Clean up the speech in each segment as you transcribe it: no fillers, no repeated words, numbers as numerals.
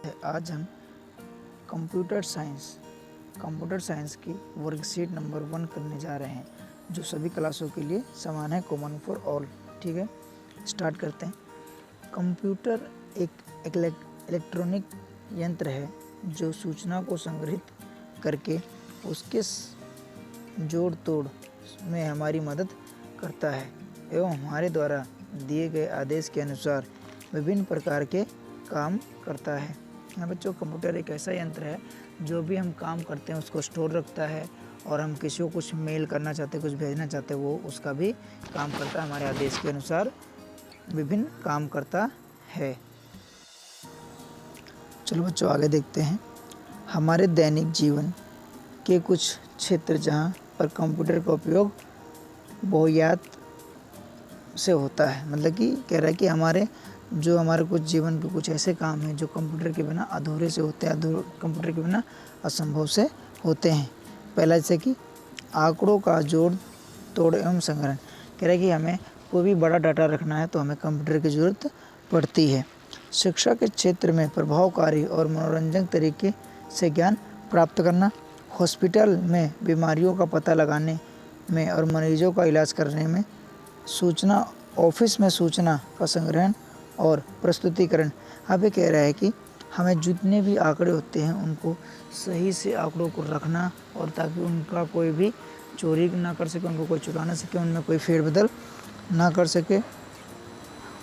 आज हम computer science की वर्कशीट नंबर 1 करने जा रहे हैं, जो सभी क्लासों के लिए समान है, कॉमन फॉर ऑल। ठीक है, स्टार्ट करते हैं। कंप्यूटर एक इलेक्ट्रॉनिक यंत्र है जो सूचना को संग्रहित करके उसके जोड़ तोड़ में हमारी मदद करता है एवं हमारे द्वारा दिए गए आदेश के अनुसार विभिन्न प्रकार के काम करता है। हाँ बच्चों, कंप्यूटर एक ऐसा यंत्र है जो भी हम काम करते हैं उसको स्टोर रखता है, और हम किसी को कुछ मेल करना चाहते हैं, कुछ भेजना चाहते हैं, वो उसका भी काम करता है, हमारे आदेश के अनुसार विभिन्न काम करता है। चलो बच्चों, आगे देखते हैं। हमारे दैनिक जीवन के कुछ क्षेत्र जहाँ पर कंप्यूटर का उपयोग बहुयात से होता है, मतलब कि कह रहा है कि हमारे कुछ जीवन के कुछ ऐसे काम हैं जो कंप्यूटर के बिना अधूरे से होते हैं, कंप्यूटर के बिना असंभव से होते हैं। पहला, जैसे कि आंकड़ों का जोड़ तोड़ एवं संग्रहण। कह रहा है कि हमें कोई भी बड़ा डाटा रखना है तो हमें कंप्यूटर की ज़रूरत पड़ती है। शिक्षा के क्षेत्र में प्रभावकारी और मनोरंजक तरीके से ज्ञान प्राप्त करना। हॉस्पिटल में बीमारियों का पता लगाने में और मरीजों का इलाज करने में। सूचना ऑफिस में सूचना का संग्रहण और प्रस्तुतिकरण। अब ये कह रहा है कि हमें जितने भी आंकड़े होते हैं उनको सही से आंकड़ों को रखना, और ताकि उनका कोई भी चोरी ना कर सके, उनको कोई चुरा ना सके, उनमें कोई फेरबदल ना कर सके।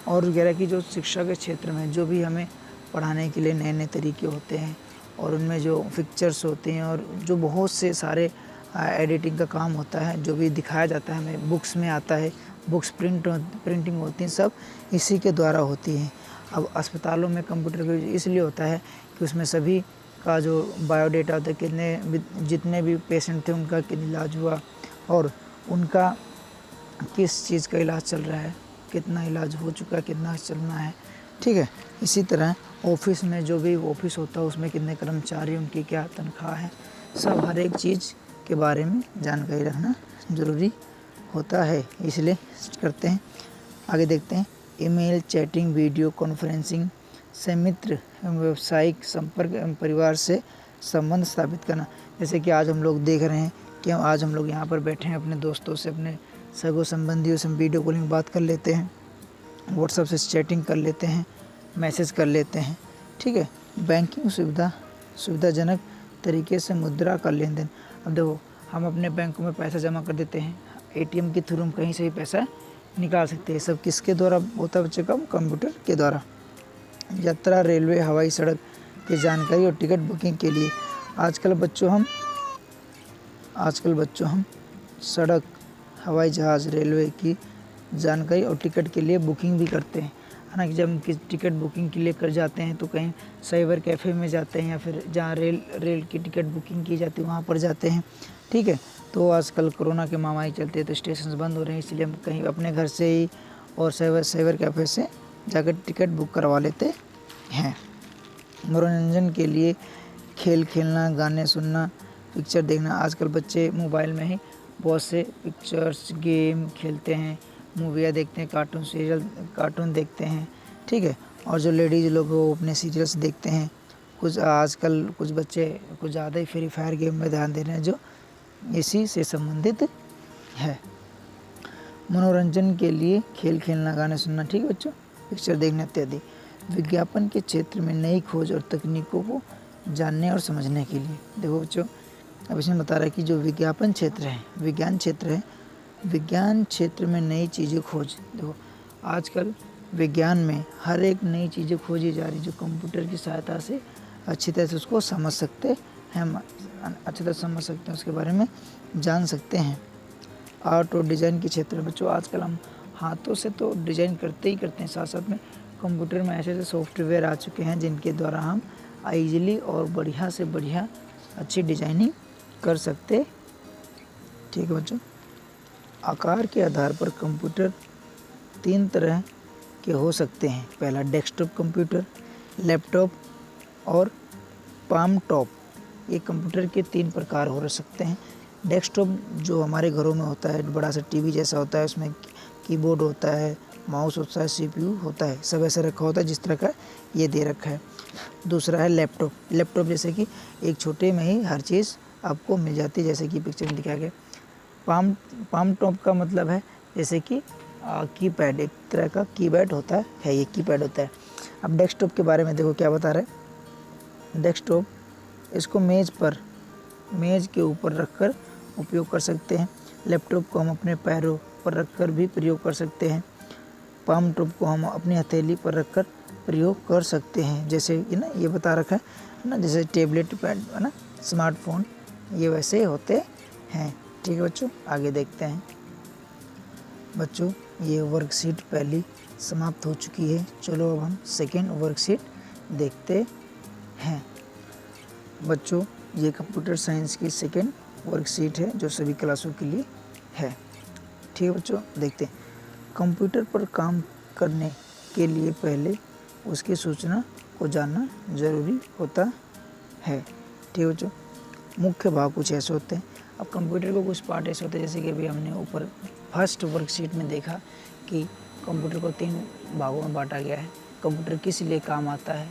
और कह रहा है कि जो शिक्षा के क्षेत्र में जो भी हमें पढ़ाने के लिए नए नए तरीके होते हैं, और उनमें जो पिक्चर्स होते हैं और जो बहुत से सारे एडिटिंग का काम होता है, जो भी दिखाया जाता है हमें बुक्स में आता है, बुक्स प्रिंटिंग होती हैं, सब इसी के द्वारा होती हैं। अब अस्पतालों में कंप्यूटर का इसलिए होता है कि उसमें सभी का जो बायोडेटा होता है, जितने भी पेशेंट थे उनका कितना इलाज हुआ और उनका किस चीज़ का इलाज चल रहा है, कितना इलाज हो चुका है, कितना चलना है। ठीक है, इसी तरह ऑफिस में जो भी ऑफिस होता है उसमें कितने कर्मचारी, उनकी क्या तनख्वाह है, सब हर एक चीज़ के बारे में जानकारी रखना ज़रूरी होता है, इसलिए करते हैं। आगे देखते हैं। ईमेल, चैटिंग, वीडियो कॉन्फ्रेंसिंग से मित्र एवं व्यावसायिक संपर्क एवं परिवार से संबंध स्थापित करना। जैसे कि आज हम लोग देख रहे हैं कि आज हम लोग यहाँ पर बैठे हैं, अपने दोस्तों से, अपने सगों संबंधियों से वीडियो कॉलिंग बात कर लेते हैं, व्हाट्सएप से चैटिंग कर लेते हैं, मैसेज कर लेते हैं। ठीक है, बैंकिंग सुविधाजनक तरीके से मुद्रा का लेन देन। अब देखो, हम अपने बैंकों में पैसा जमा कर देते हैं, एटीएम के थ्रू हम कहीं से भी पैसा निकाल सकते हैं। सब किसके द्वारा होता है बच्चों का? कंप्यूटर के द्वारा। यात्रा, रेलवे, हवाई, सड़क की जानकारी और टिकट बुकिंग के लिए आजकल बच्चों हम सड़क, हवाई जहाज़, रेलवे की जानकारी और टिकट के लिए बुकिंग भी करते हैं, है ना। कि जब हम किसी टिकट बुकिंग के लिए कर जाते हैं तो कहीं साइबर कैफ़े में जाते हैं, या फिर जहाँ रेल की टिकट बुकिंग की जाती है वहाँ पर जाते हैं। ठीक है, तो आजकल कोरोना के महामारी चलते तो स्टेशन बंद हो रहे हैं, इसलिए हम कहीं अपने घर से ही और साइबर कैफ़े से जाकर टिकट बुक करवा लेते हैं। मनोरंजन के लिए खेल खेलना, गाने सुनना, पिक्चर देखना। आजकल बच्चे मोबाइल में ही बहुत से पिक्चर्स, गेम खेलते हैं, मूवियाँ देखते हैं, कार्टून देखते हैं। ठीक है, और जो लेडीज़ लोग वो अपने सीरियल्स देखते हैं। आजकल कुछ बच्चे कुछ ज़्यादा ही फ्री फायर गेम में ध्यान दे रहे हैं, जो इसी से संबंधित है। मनोरंजन के लिए खेल खेलना, गाने सुनना, ठीक है बच्चों, पिक्चर देखना इत्यादि। विज्ञापन के क्षेत्र में नई खोज और तकनीकों को जानने और समझने के लिए। देखो बच्चों, अब इसमें बता रहा है कि जो विज्ञापन क्षेत्र है, विज्ञान क्षेत्र में नई चीज़ें खोज। देखो, आजकल विज्ञान में हर एक नई चीज़ें खोजी जा रही, जो कंप्यूटर की सहायता से अच्छी तरह से उसको समझ सकते हैं, अच्छी तरह समझ सकते हैं, उसके बारे में जान सकते हैं। आर्ट और डिज़ाइन के क्षेत्र में बच्चों, आजकल हम हाथों से तो डिज़ाइन करते हैं, साथ साथ में कंप्यूटर में ऐसे सॉफ्टवेयर आ चुके हैं जिनके द्वारा हम ईजिली और बढ़िया से बढ़िया अच्छी डिज़ाइनिंग कर सकते। ठीक है बच्चों, आकार के आधार पर कंप्यूटर 3 तरह के हो सकते हैं। पहला, डेस्कटॉप कंप्यूटर, लैपटॉप और पाम टॉप। ये कंप्यूटर के 3 प्रकार हो सकते हैं। डेस्कटॉप जो हमारे घरों में होता है, बड़ा सा टीवी जैसा होता है, उसमें कीबोर्ड होता है, माउस होता है, CPU होता है, सब ऐसे रखा होता है जिस तरह का ये दे रखा है। दूसरा है लैपटॉप। लैपटॉप जैसे कि एक छोटे में ही हर चीज़ आपको मिल जाती है, जैसे कि पिक्चर में दिखाया गया। पाम टॉप का मतलब है जैसे कि कीपैड, एक तरह का कीपैड होता है, ये कीपैड होता है। अब डेस्कटॉप के बारे में देखो क्या बता रहा है। डेस्कटॉप, इसको मेज़ के ऊपर रखकर उपयोग कर सकते हैं। लैपटॉप को हम अपने पैरों पर रखकर भी प्रयोग कर सकते हैं। पाम टॉप को हम अपनी हथेली पर रखकर प्रयोग कर सकते हैं, जैसे ना ये बता रखा है ना, जैसे टेबलेट पैड है ना, स्मार्टफोन, ये वैसे होते हैं। ठीक है बच्चों, आगे देखते हैं। बच्चों ये वर्कशीट पहली समाप्त हो चुकी है। चलो अब हम सेकेंड वर्कशीट देखते हैं। बच्चों ये कंप्यूटर साइंस की सेकेंड वर्कशीट है जो सभी क्लासों के लिए है। ठीक है बच्चों, देखते हैं। कंप्यूटर पर काम करने के लिए पहले उसकी सूचना को जानना ज़रूरी होता है। ठीक है बच्चों, मुख्य भाग कुछ ऐसे होते हैं। अब कंप्यूटर को कुछ पार्ट ऐसे होते हैं, जैसे कि अभी हमने ऊपर फर्स्ट वर्कशीट में देखा कि कंप्यूटर को 3 भागों में बांटा गया है। कंप्यूटर किस लिए काम आता है,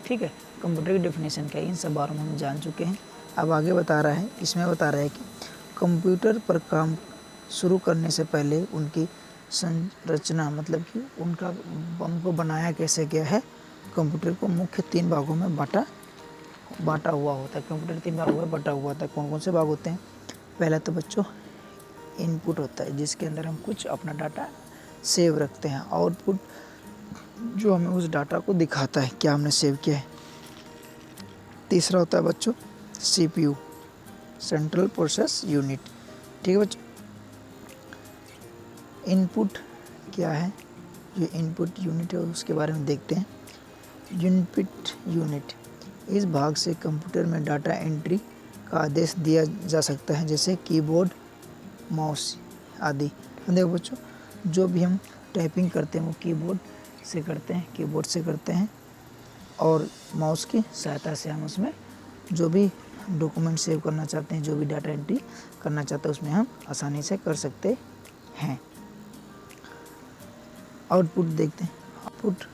ठीक है, कंप्यूटर की डेफिनेशन क्या है, इन सब बारों में हम जान चुके हैं। अब आगे बता रहा है, इसमें बता रहा है कि कंप्यूटर पर काम शुरू करने से पहले उनकी संरचना, मतलब कि उनको बनाया कैसे गया है। कंप्यूटर को मुख्य 3 भागों में बांटा हुआ होता है। कंप्यूटर 3 भागों में बटा हुआ होता है। कौन कौन से भाग होते हैं? पहला तो बच्चों इनपुट होता है, जिसके अंदर हम कुछ अपना डाटा सेव रखते हैं। आउटपुट जो हमें उस डाटा को दिखाता है क्या हमने सेव किया है। तीसरा होता है बच्चों CPU, सेंट्रल प्रोसेस यूनिट। ठीक है बच्चों, इनपुट क्या है, जो इनपुट यूनिट है उसके बारे में देखते हैं। इनपुट यूनिट, इस भाग से कंप्यूटर में डाटा एंट्री का आदेश दिया जा सकता है, जैसे कीबोर्ड, माउस आदि। देखो बच्चों, जो भी हम टाइपिंग करते हैं वो कीबोर्ड से करते हैं और माउस की सहायता से हम उसमें जो भी डॉक्यूमेंट सेव करना चाहते हैं, जो भी डाटा एंट्री करना चाहते हैं, उसमें हम आसानी से कर सकते हैं। आउटपुट देखते हैं। आउटपुट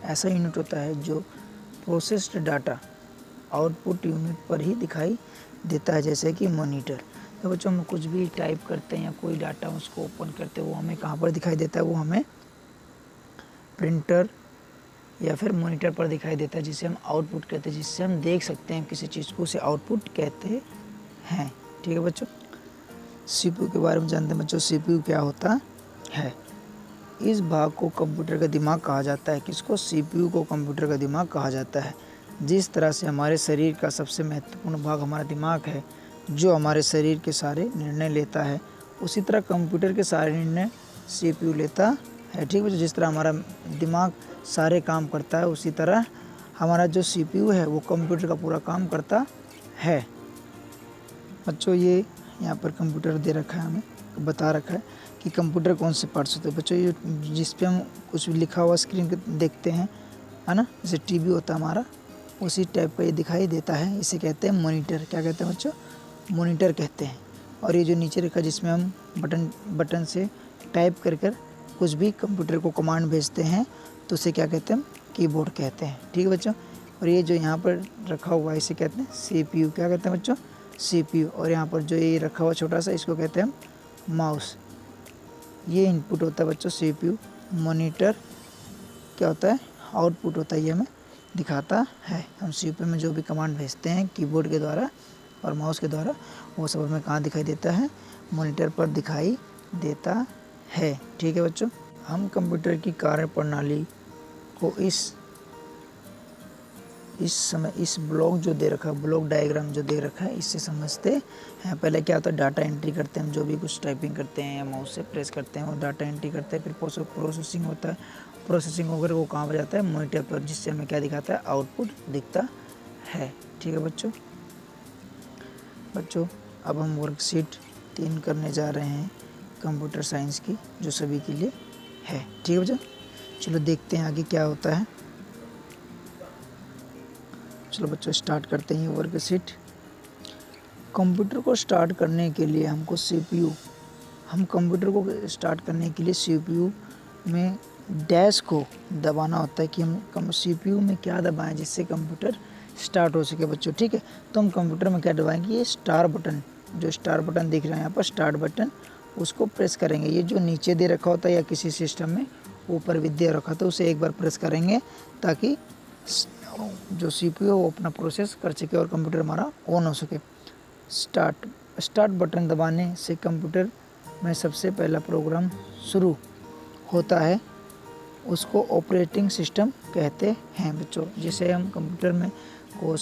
ऐसा यूनिट होता है जो प्रोसेस्ड डाटा आउटपुट यूनिट पर ही दिखाई देता है, जैसे कि मॉनिटर। तो बच्चों हम कुछ भी टाइप करते हैं या कोई डाटा उसको ओपन करते हैं, वो हमें कहाँ पर दिखाई देता है, वो हमें प्रिंटर या फिर मॉनिटर पर दिखाई देता है, जिसे हम आउटपुट कहते हैं, जिससे हम देख सकते हैं किसी चीज़ को, उसे आउटपुट कहते हैं। ठीक है बच्चों, CPU के बारे में जानते हैं बच्चों। CPU क्या होता है? इस भाग को कंप्यूटर का दिमाग कहा जाता है। किसको? CPU को कंप्यूटर का दिमाग कहा जाता है। जिस तरह से हमारे शरीर का सबसे महत्वपूर्ण भाग हमारा दिमाग है, जो हमारे शरीर के सारे निर्णय लेता है, उसी तरह कंप्यूटर के सारे निर्णय CPU लेता है। ठीक है, जिस तरह हमारा दिमाग सारे काम करता है, उसी तरह हमारा जो CPU है वो कंप्यूटर का पूरा काम करता है। बच्चों ये यहाँ पर कंप्यूटर दे रखा है, हमें बता रखा है कि कंप्यूटर कौन से पार्ट्स होते हैं। बच्चों ये जिस पे हम कुछ भी लिखा हुआ स्क्रीन पे देखते हैं, है ना, जैसे TV होता है हमारा, उसी टाइप का ये दिखाई देता है। इसे कहते हैं मॉनिटर। क्या कहते हैं बच्चों? मॉनिटर कहते हैं। और ये जो नीचे रखा जिसमें हम बटन से टाइप कर कुछ भी कंप्यूटर को कमांड भेजते हैं, तो उसे क्या कहते हैं? कीबोर्ड कहते हैं। ठीक है बच्चों, और ये जो यहाँ पर रखा हुआ है इसे कहते हैं CPU। क्या कहते हैं बच्चों? CPU। और यहाँ पर जो ये रखा हुआ छोटा सा, इसको कहते हैं माउस। ये इनपुट होता है बच्चों CPU। मॉनिटर क्या होता है? आउटपुट होता है, ये हमें दिखाता है। हम CPU में जो भी कमांड भेजते हैं कीबोर्ड के द्वारा और माउस के द्वारा, वो सब हमें कहाँ दिखाई देता है? मॉनिटर पर दिखाई देता है। ठीक है बच्चों, हम कंप्यूटर की कार्यप्रणाली को इस समय इस ब्लॉक जो दे रखा है, ब्लॉक डायग्राम जो दे रखा है, इससे समझते हैं। पहले क्या होता है? डाटा एंट्री करते हैं, हम जो भी कुछ टाइपिंग करते हैं या माउस से प्रेस करते हैं, वो डाटा एंट्री करते हैं। फिर प्रोसेसिंग होता है। प्रोसेसिंग होकर वो कहाँ पर जाता है? मॉनिटर पर, जिससे हमें क्या दिखाता है? आउटपुट दिखता है। ठीक है बच्चों अब हम वर्कशीट 3 करने जा रहे हैं कंप्यूटर साइंस की, जो सभी के लिए है। ठीक है बच्चों, चलो देखते हैं आगे क्या होता है। चलो बच्चों स्टार्ट करते हैं ये वर्कशीट। कंप्यूटर को स्टार्ट करने के लिए हमको CPU, हम कंप्यूटर को स्टार्ट करने के लिए CPU में डैश को दबाना होता है कि हम CPU में क्या दबाएं जिससे कंप्यूटर स्टार्ट हो सके बच्चों। ठीक है, तो हम कंप्यूटर में क्या दबाएंगे, ये स्टार बटन, जो स्टार बटन दिख रहा है यहाँ पर स्टार्ट बटन, उसको प्रेस करेंगे। ये जो नीचे दे रखा होता है या किसी सिस्टम में ऊपर भी दे रखा था उसे एक बार प्रेस करेंगे ताकि जो CPU है वो अपना प्रोसेस कर सके और कंप्यूटर हमारा ऑन हो सके। स्टार्ट बटन दबाने से कंप्यूटर में सबसे पहला प्रोग्राम शुरू होता है, उसको ऑपरेटिंग सिस्टम कहते हैं बच्चों। जिसे हम कंप्यूटर में को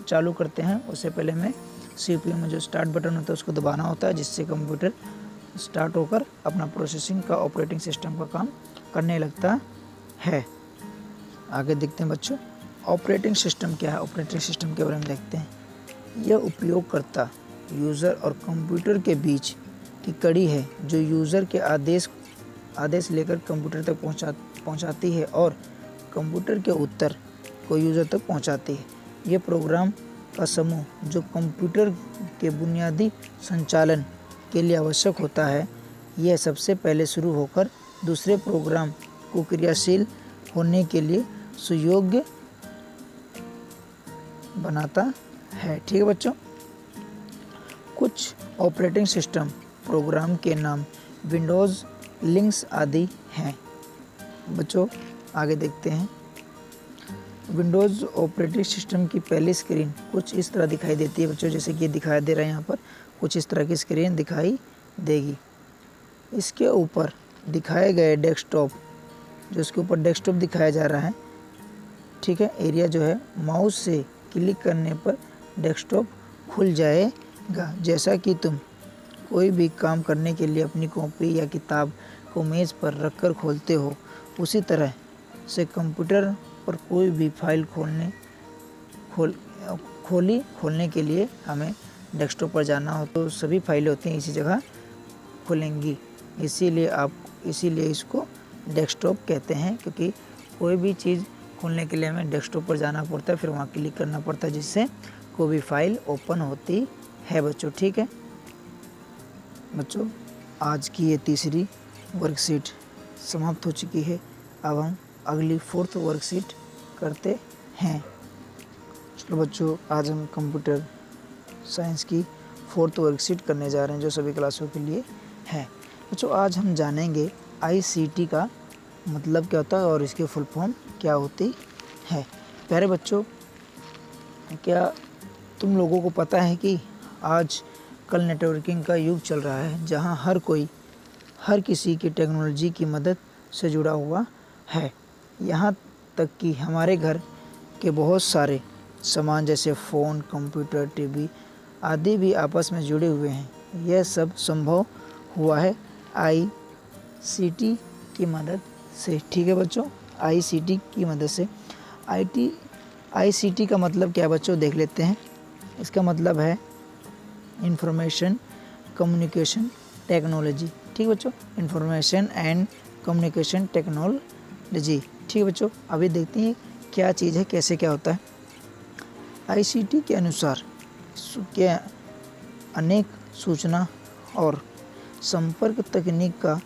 चालू करते हैं उससे पहले हमें CPU में जो स्टार्ट बटन होता है उसको दबाना होता है, जिससे कंप्यूटर स्टार्ट होकर अपना प्रोसेसिंग का ऑपरेटिंग सिस्टम का काम करने लगता है। आगे देखते हैं बच्चों, ऑपरेटिंग सिस्टम क्या है। ऑपरेटिंग सिस्टम के बारे में देखते हैं। यह उपयोगकर्ता, यूज़र और कंप्यूटर के बीच की कड़ी है जो यूज़र के आदेश लेकर कंप्यूटर तक पहुंचाती है और कंप्यूटर के उत्तर को यूज़र तक पहुंचाती है। यह प्रोग्राम का समूह जो कंप्यूटर के बुनियादी संचालन के लिए आवश्यक होता है, यह सबसे पहले शुरू होकर दूसरे प्रोग्राम को क्रियाशील होने के लिए सुयोग्य बनाता है। ठीक है बच्चों, कुछ ऑपरेटिंग सिस्टम प्रोग्राम के नाम विंडोज़, लिनक्स आदि हैं। बच्चों आगे देखते हैं। विंडोज़ ऑपरेटिंग सिस्टम की पहली स्क्रीन कुछ इस तरह दिखाई देती है बच्चों, जैसे कि ये दिखाई दे रहा है यहाँ पर, कुछ इस तरह की स्क्रीन दिखाई देगी। इसके ऊपर दिखाए गए डेस्कटॉप, जो इसके ऊपर डेस्कटॉप दिखाया जा रहा है, ठीक है, एरिया जो है माउस से क्लिक करने पर डेस्कटॉप खुल जाएगा। जैसा कि तुम कोई भी काम करने के लिए अपनी कॉपी या किताब को मेज़ पर रखकर खोलते हो, उसी तरह से कंप्यूटर पर कोई भी फाइल खोलने के लिए हमें डेस्कटॉप पर जाना हो तो सभी फाइलें होती हैं इसी जगह खुलेंगी। इसीलिए इसको डेस्कटॉप कहते हैं, क्योंकि कोई भी चीज़ खोलने के लिए हमें डेस्कटॉप पर जाना पड़ता है, फिर वहाँ क्लिक करना पड़ता है, जिससे कोई भी फाइल ओपन होती है बच्चों। ठीक है बच्चों, आज की ये तीसरी वर्कशीट समाप्त हो चुकी है। अब हम अगली 4th वर्कशीट करते हैं। चलो बच्चों, आज हम कंप्यूटर साइंस की 4th वर्कशीट करने जा रहे हैं जो सभी क्लासों के लिए है। बच्चों आज हम जानेंगे ICT का मतलब क्या होता है और इसकी फुल फॉर्म क्या होती है। प्यारे बच्चों, क्या तुम लोगों को पता है कि आज कल नेटवर्किंग का युग चल रहा है, जहां हर कोई हर किसी की टेक्नोलॉजी की मदद से जुड़ा हुआ है। यहाँ तक कि हमारे घर के बहुत सारे सामान जैसे फ़ोन, कंप्यूटर, टीवी आदि भी आपस में जुड़े हुए हैं। यह सब संभव हुआ है ICT की मदद से। ठीक है बच्चों, ICT की मदद से। ICT का मतलब क्या है बच्चों, देख लेते हैं। इसका मतलब है इंफॉर्मेशन कम्युनिकेशन टेक्नोलॉजी। ठीक है बच्चों, इंफॉर्मेशन एंड कम्युनिकेशन टेक्नोलॉजी। ठीक है बच्चों, अभी देखते हैं क्या चीज़ है, कैसे क्या होता है। ICT के अनुसार क्या अनेक सूचना और संपर्क तकनीक का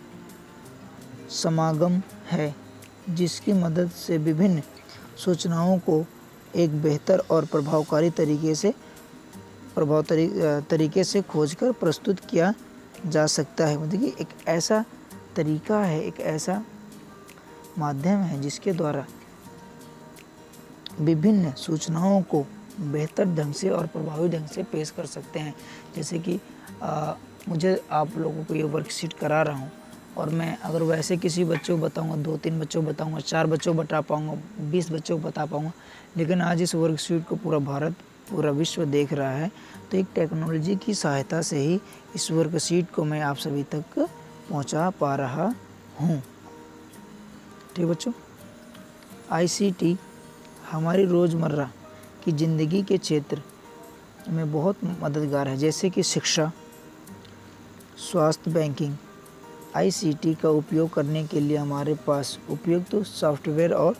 समागम है, जिसकी मदद से विभिन्न सूचनाओं को एक बेहतर और प्रभावकारी तरीके से खोजकर प्रस्तुत किया जा सकता है। मतलब कि एक ऐसा तरीका है, एक ऐसा माध्यम है जिसके द्वारा विभिन्न सूचनाओं को बेहतर ढंग से और प्रभावी ढंग से पेश कर सकते हैं। जैसे कि मुझे आप लोगों को ये वर्कशीट करा रहा हूँ और मैं अगर वैसे किसी बच्चों को बताऊँगा, 2-3 बच्चों को बताऊँगा, 4 बच्चों को बता पाऊँगा, 20 बच्चों को बता पाऊँगा, लेकिन आज इस वर्कशीट को पूरा भारत, पूरा विश्व देख रहा है। तो एक टेक्नोलॉजी की सहायता से ही इस वर्कशीट को मैं आप सभी तक पहुंचा पा रहा हूं। ठीक बच्चों, ICT हमारी रोज़मर्रा की ज़िंदगी के क्षेत्र में बहुत मददगार है, जैसे कि शिक्षा, स्वास्थ्य, बैंकिंग। ICT का उपयोग करने के लिए हमारे पास उपयुक्त सॉफ्टवेयर और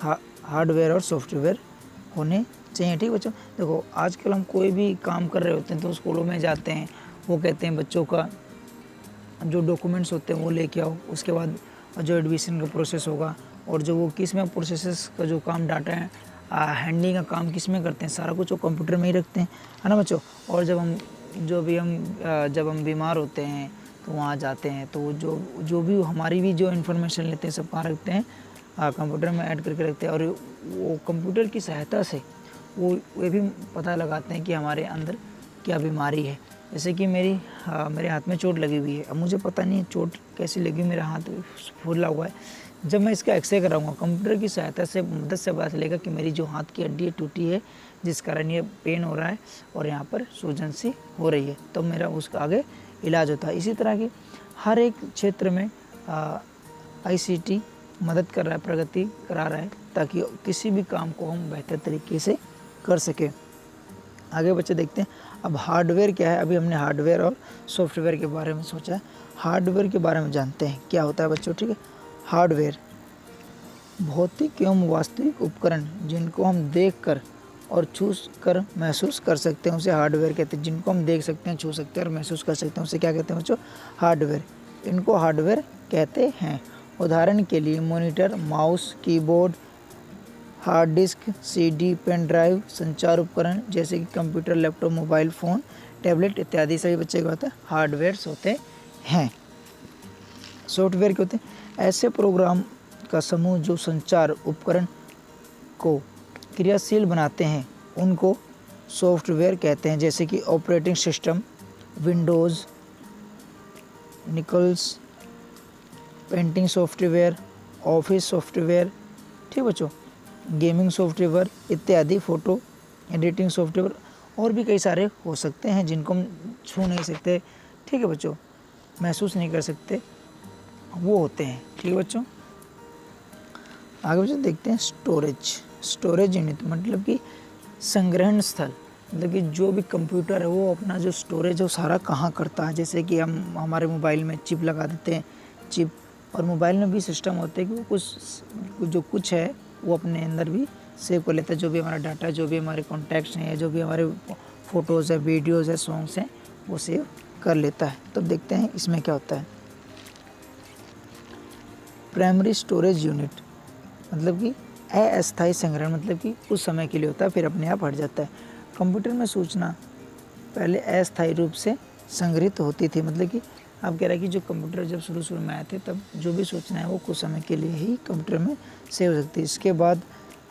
हार्डवेयर और सॉफ्टवेयर होने चाहिए। ठीक बच्चों, देखो आजकल हम कोई भी काम कर रहे होते हैं तो स्कूलों में जाते हैं, वो कहते हैं बच्चों का जो डॉक्यूमेंट्स होते हैं वो लेके आओ, उसके बाद जो एडमिशन का प्रोसेस होगा और जो वो किस में प्रोसेस का जो काम डाटा है हैंडलिंग का काम किस में करते हैं, सारा कुछ वो कंप्यूटर में ही रखते हैं, है ना बच्चों। और जब हम बीमार होते हैं तो वहाँ जाते हैं तो जो भी हमारी भी जो इन्फॉर्मेशन लेते हैं सब कहाँ रखते हैं, कंप्यूटर में ऐड करके रखते हैं। और वो कंप्यूटर की सहायता से वो ये भी पता लगाते हैं कि हमारे अंदर क्या बीमारी है। जैसे कि मेरे हाथ में चोट लगी हुई है, अब मुझे पता नहीं है चोट कैसी लगी, मेरा हाथ फूला हुआ है। जब मैं इसका एक्सरे कराऊंगा कंप्यूटर की सहायता से मदद से पता चलेगा कि मेरी जो हाथ की हड्डी टूटी है जिस कारण ये पेन हो रहा है और यहाँ पर सूजन सी हो रही है, तो मेरा उसका आगे इलाज होता है। इसी तरह की हर एक क्षेत्र में ICT मदद कर रहा है, प्रगति करा रहा है ताकि किसी भी काम को हम बेहतर तरीके से कर सकें। आगे बच्चे देखते हैं अब हार्डवेयर क्या है। अभी हमने हार्डवेयर और सॉफ्टवेयर के बारे में सोचा है, हार्डवेयर के बारे में जानते हैं क्या होता है बच्चों। ठीक है, हार्डवेयर भौतिक एवं वास्तविक उपकरण जिनको हम देख कर और छू कर महसूस कर सकते हैं उसे हार्डवेयर कहते हैं। जिनको हम देख सकते हैं, छू सकते हैं और महसूस कर सकते हैं उसे क्या कहते हैं बच्चों, हार्डवेयर। इनको हार्डवेयर कहते हैं। उदाहरण के लिए monitor, mouse, keyboard, hard disk, CD, pen drive, संचार उपकरण जैसे कि computer, laptop, mobile phone, tablet इत्यादि सभी बच्चे क्या होता है, हार्डवेयर्स होते हैं। सॉफ्टवेयर क्या होते हैं, ऐसे प्रोग्राम का समूह जो संचार उपकरण को क्रियाशील बनाते हैं उनको सॉफ्टवेयर कहते हैं। जैसे कि operating system, Windows, Nicholls, painting software, office software, ठीक बच्चों, गेमिंग सॉफ्टवेयर इत्यादि, फ़ोटो एडिटिंग सॉफ्टवेयर और भी कई सारे हो सकते हैं जिनको हम छू नहीं सकते, ठीक है बच्चों, महसूस नहीं कर सकते, वो होते हैं। ठीक है बच्चों, आगे बच्चों देखते हैं स्टोरेज यूनिट मतलब कि संग्रहण स्थल। मतलब कि जो भी कंप्यूटर है वो अपना जो स्टोरेज है वो सारा कहाँ करता है। जैसे कि हम हमारे मोबाइल में चिप लगा देते हैं, चिप, और मोबाइल में भी सिस्टम होते हैं कि वो कुछ है वो अपने अंदर भी सेव कर लेता है। जो भी हमारा डाटा है, जो भी हमारे कॉन्टैक्ट्स हैं, जो भी हमारे फ़ोटोज़ है, वीडियोज़ है, सॉन्ग्स हैं, वो सेव कर लेता है। तो देखते हैं इसमें क्या होता है। प्राइमरी स्टोरेज यूनिट मतलब कि अस्थायी संग्रहण, मतलब कि कुछ समय के लिए होता है फिर अपने आप हट जाता है। कंप्यूटर में सूचना पहले अस्थायी रूप से संग्रहित होती थी। मतलब कि आप कह रहे हैं कि जो कंप्यूटर जब शुरू में आए थे तब जो भी सूचना है वो कुछ समय के लिए ही कंप्यूटर में सेव हो सकती है। इसके बाद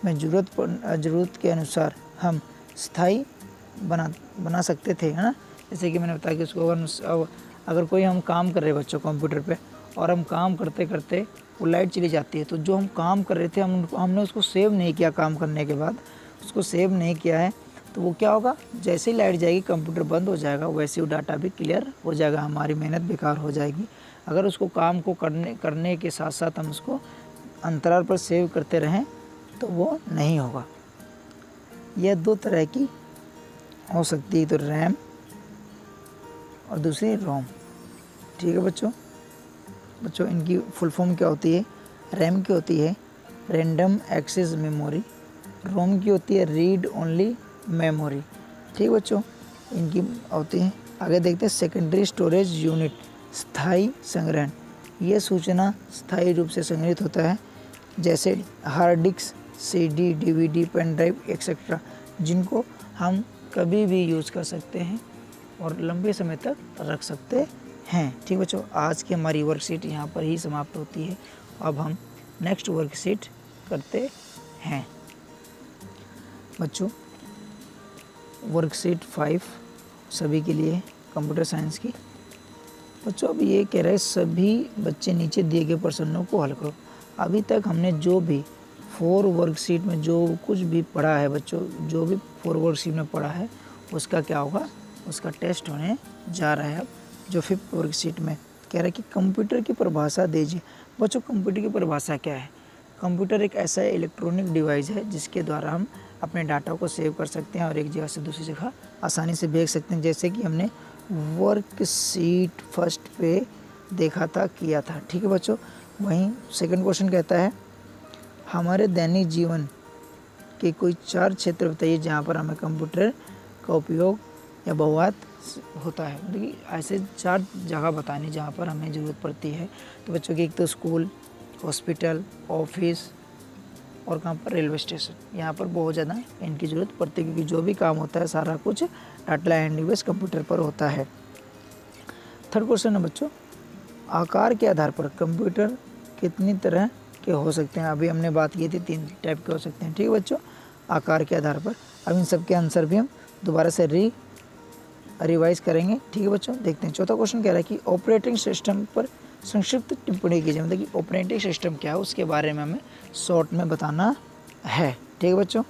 में ज़रूरत के अनुसार हम स्थायी बना सकते थे, है ना। जैसे कि मैंने बताया कि उसको अगर कोई हम काम कर रहे हैं बच्चों कंप्यूटर पे और हम काम करते करते वो लाइट चली जाती है, तो जो हम काम कर रहे थे हमने उसको सेव नहीं किया, काम करने के बाद उसको सेव नहीं किया है, तो वो क्या होगा, जैसे ही लाइट जाएगी कंप्यूटर बंद हो जाएगा, वैसे वो डाटा भी क्लियर हो जाएगा, हमारी मेहनत बेकार हो जाएगी। अगर उसको काम को करने के साथ साथ हम उसको अंतराल पर सेव करते रहें तो वो नहीं होगा। यह दो तरह की हो सकती है, तो रैम और दूसरी रोम। ठीक है बच्चों, इनकी फुल फॉर्म क्या होती है। रैम की होती है रैंडम एक्सेस मेमोरी, रोम की होती है रीड ओनली मेमोरी। ठीक है बच्चों, इनकी होती है। आगे देखते हैं सेकेंडरी स्टोरेज यूनिट, स्थायी संग्रहण। यह सूचना स्थायी रूप से संग्रहित होता है, जैसे hard disk, CD, DVD, pen drive etcetera, जिनको हम कभी भी यूज़ कर सकते हैं और लंबे समय तक रख सकते हैं। ठीक बच्चों, आज की हमारी वर्कशीट यहाँ पर ही समाप्त होती है। अब हम नेक्स्ट वर्कशीट करते हैं बच्चों। वर्कशीट 5 सभी के लिए कंप्यूटर साइंस की। बच्चों अब ये कह रहे हैं सभी बच्चे नीचे दिए गए प्रश्नों को हल करो। अभी तक हमने जो भी 4 वर्कशीट में जो कुछ भी पढ़ा है बच्चों, जो भी 4 वर्कशीट में पढ़ा है उसका क्या होगा, उसका टेस्ट होने जा रहा है। अब जो 5th वर्कशीट में कह रहा है कि कंप्यूटर की परिभाषा दीजिए। बच्चों कंप्यूटर की परिभाषा क्या है। कंप्यूटर एक ऐसा इलेक्ट्रॉनिक डिवाइस है जिसके द्वारा हम अपने डाटा को सेव कर सकते हैं और एक जगह से दूसरी जगह आसानी से भेज सकते हैं, जैसे कि हमने वर्कशीट फर्स्ट पे देखा था, किया था। ठीक है बच्चों, वहीं सेकंड क्वेश्चन कहता है हमारे दैनिक जीवन के कोई 4 क्षेत्र बताइए जहाँ पर हमें कंप्यूटर का उपयोग या बहुआयत होता है। मतलब कि ऐसे 4 जगह बतानी जहाँ पर हमें ज़रूरत पड़ती है। तो बच्चों की एक तो स्कूल, हॉस्पिटल, ऑफिस और कहाँ पर रेलवे स्टेशन, यहाँ पर बहुत ज़्यादा इनकी ज़रूरत पड़ती है, क्योंकि जो भी काम होता है सारा कुछ डाटा एंट्री बेस कंप्यूटर पर होता है। थर्ड क्वेश्चन है बच्चों, आकार के आधार पर कंप्यूटर कितनी तरह के हो सकते हैं। अभी हमने बात की थी 3 टाइप के हो सकते हैं, ठीक है बच्चों, आकार के आधार पर। अब इन सब के आंसर भी हम दोबारा से रिवाइज करेंगे, ठीक है बच्चों। देखते हैं चौथा क्वेश्चन कह रहा है कि ऑपरेटिंग सिस्टम पर संक्षिप्त टिप्पणी कीजिए। मतलब कि ऑपरेटिंग सिस्टम क्या है उसके बारे में हमें शॉर्ट में बताना है, ठीक है बच्चों।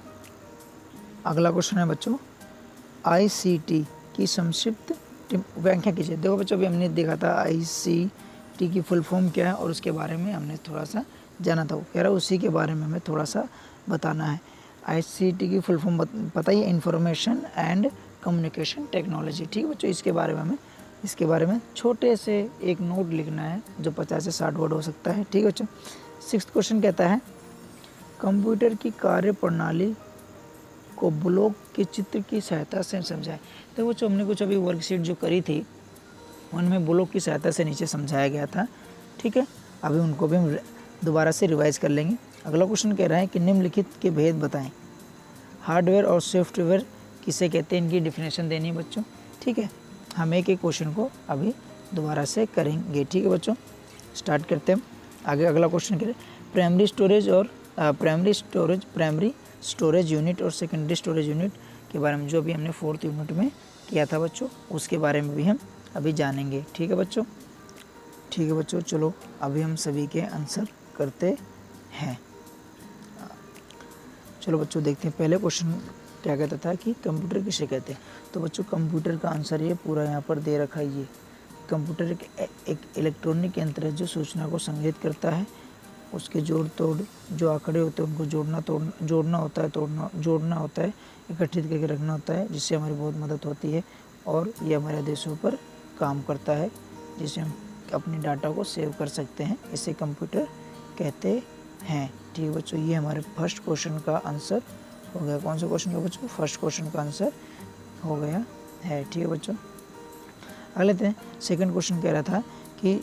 अगला क्वेश्चन है बच्चों, ICT की संक्षिप्त व्याख्या कीजिए। देखो बच्चों, अभी हमने देखा था ICT की फुल फॉर्म क्या है और उसके बारे में हमने थोड़ा सा जाना था। वो कह रहा है उसी के बारे में हमें थोड़ा सा बताना है। ICT की फुल फॉर्म पता ही है, इंफॉर्मेशन एंड कम्युनिकेशन टेक्नोलॉजी, ठीक है बच्चों। इसके बारे में छोटे से एक नोट लिखना है जो 50 से 60 वर्ड हो सकता है, ठीक है बच्चों। 6th क्वेश्चन कहता है कंप्यूटर की कार्य प्रणाली को ब्लॉक के चित्र की सहायता से समझाएं। तो बच्चों, हमने कुछ अभी वर्कशीट जो करी थी उनमें ब्लॉक की सहायता से नीचे समझाया गया था, ठीक है। अभी उनको भी हम दोबारा से रिवाइज कर लेंगे। अगला क्वेश्चन कह रहा है कि निम्नलिखित के भेद बताएं। हार्डवेयर और सॉफ्टवेयर किसे कहते हैं, इनकी डिफिनेशन देनी है बच्चों, ठीक है। हम एक क्वेश्चन को अभी दोबारा से करेंगे, ठीक है बच्चों। स्टार्ट करते हैं आगे। अगला क्वेश्चन कह रहे हैं प्राइमरी स्टोरेज यूनिट और सेकेंडरी स्टोरेज यूनिट के बारे में, जो भी हमने 4th यूनिट में किया था बच्चों, उसके बारे में भी हम अभी जानेंगे, ठीक है बच्चों। ठीक है बच्चों, चलो अभी हम सभी के आंसर करते हैं। चलो बच्चों देखते हैं पहले क्वेश्चन क्या कहता था कि कंप्यूटर किसे कहते हैं। तो बच्चों, कंप्यूटर का आंसर ये पूरा यहाँ पर दे रखा है। ये कंप्यूटर एक इलेक्ट्रॉनिक यंत्र है जो सूचना को संग्रहित करता है, उसके जोड़ तोड़ जो आंकड़े होते हैं उनको जोड़ना होता है, इकट्ठित करके रखना होता है, जिससे हमारी बहुत मदद होती है। और ये हमारे देशों पर काम करता है, जिससे हम अपने डाटा को सेव कर सकते हैं। इसे कंप्यूटर कहते हैं, ठीक है बच्चों। ये हमारे फर्स्ट क्वेश्चन का आंसर हो गया। कौन सा क्वेश्चन का बच्चों? फर्स्ट क्वेश्चन का आंसर हो गया है, ठीक है बच्चों। अगले लेते हैं सेकंड क्वेश्चन कह रहा था कि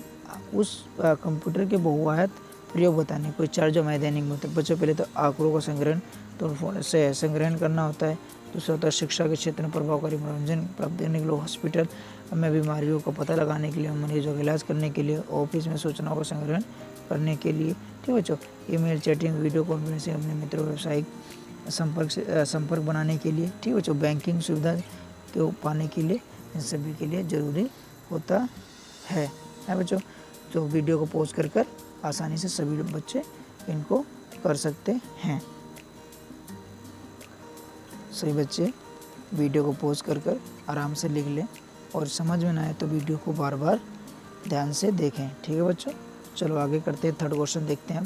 उस कंप्यूटर के बहुआयत प्रयोग बताने। कोई 4 जो हमारे दैनिक में होते हैं बच्चों। पहले तो आंकड़ों का संग्रहण करना होता है। दूसरा होता है शिक्षा के क्षेत्र में प्रभावकारी मनोरंजन प्राप्त करने के लिए हॉस्पिटल में बीमारियों का पता लगाने के लिए, मरीजों का इलाज करने के लिए, ऑफिस में सूचनाओं का संग्रहण करने के लिए, ठीक बच्चों। ईमेल, चैटिंग, वीडियो कॉन्फ्रेंसिंग, अपने मित्रों, व्यावसायिक संपर्क बनाने के लिए, ठीक बच्चों। बैंकिंग सुविधा को पाने के लिए, इन सभी के लिए ज़रूरी होता है बच्चों। जो वीडियो को पॉज कर आसानी से सभी बच्चे इनको कर सकते हैं। सभी बच्चे वीडियो को पॉज कर आराम से लिख लें, और समझ में ना आए तो वीडियो को बार बार ध्यान से देखें, ठीक है बच्चों। चलो आगे करते हैं, थर्ड क्वेश्चन देखते हैं।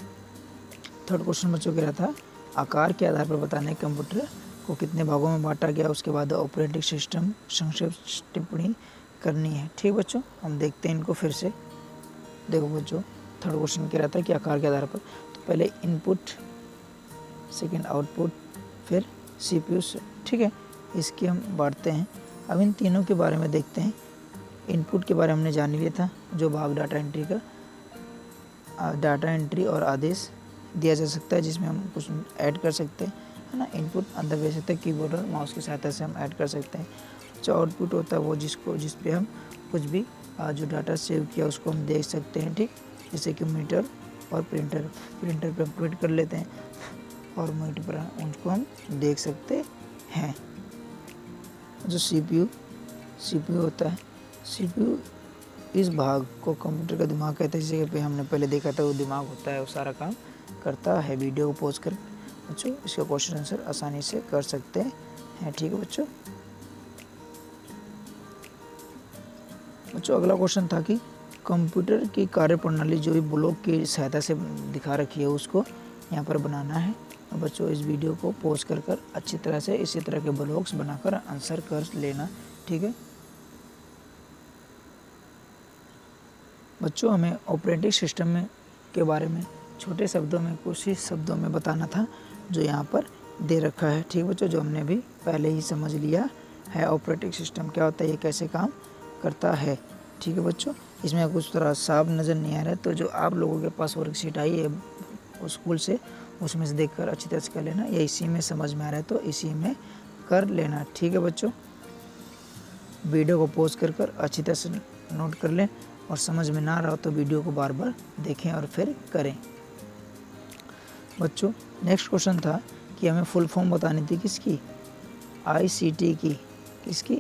थर्ड क्वेश्चन बच्चों कह रहा था आकार के आधार पर बताने कंप्यूटर को कितने भागों में बांटा गया, उसके बाद ऑपरेटिंग सिस्टम संक्षिप्त टिप्पणी करनी है, ठीक है बच्चों। हम देखते हैं इनको फिर से। देखो बच्चों, थर्ड क्वेश्चन कह रहा था कि आकार के आधार पर, तो पहले इनपुट, सेकंड आउटपुट, फिर CPU से, ठीक है। इसके हम बांटते हैं। अब इन तीनों के बारे में देखते हैं। इनपुट के बारे में हमने जान लिया था, जो भाग डाटा एंट्री और आदेश दिया जा सकता है, जिसमें हम कुछ ऐड कर सकते हैं, है ना। इनपुट अंदर भेज सकते हैं, कीबोर्ड और माउस की सहायता से हम ऐड कर सकते हैं। जो आउटपुट होता है वो जिस पे हम कुछ भी जो डाटा सेव किया उसको हम देख सकते हैं, ठीक। जैसे कि मीटर और प्रिंटर पे हम प्रिंट कर लेते हैं, और मीटर पर उनको हम देख सकते हैं। जो CPU होता है, CPU इस भाग को कंप्यूटर का दिमाग कहते हैं। जैसे कि हमने पहले देखा था, वो दिमाग होता है, वो सारा काम करता है। वीडियो को पॉज कर बच्चों इसका क्वेश्चन आंसर आसानी से कर सकते हैं, ठीक है बच्चों। अगला क्वेश्चन था कि कंप्यूटर की कार्यप्रणाली जो भी ब्लॉक की सहायता से दिखा रखी है उसको यहाँ पर बनाना है। और बच्चों इस वीडियो को पॉज कर अच्छी तरह से इसी तरह के ब्लॉक्स बनाकर आंसर कर लेना, ठीक है बच्चों। हमें ऑपरेटिंग सिस्टम में के बारे में छोटे शब्दों में, कुछ ही शब्दों में बताना था, जो यहाँ पर दे रखा है, ठीक बच्चों। जो हमने भी पहले ही समझ लिया है ऑपरेटिंग सिस्टम, क्या होता है, ये कैसे काम करता है। ठीक है बच्चों, इसमें कुछ थोड़ा साफ नज़र नहीं आ रहा है, तो जो आप लोगों के पास वर्कशीट आई है उस स्कूल से, उसमें से देखकर अच्छी तरह से कर लेना, या इसी में समझ में आ रहा है तो इसी में कर लेना। ठीक है बच्चों, वीडियो को पॉज कर अच्छी तरह से नोट कर लें, और समझ में ना रहा हो तो वीडियो को बार बार देखें और फिर करें। बच्चों नेक्स्ट क्वेश्चन था कि हमें फुल फॉर्म बतानी थी किसकी, आईसीटी की, किसकी,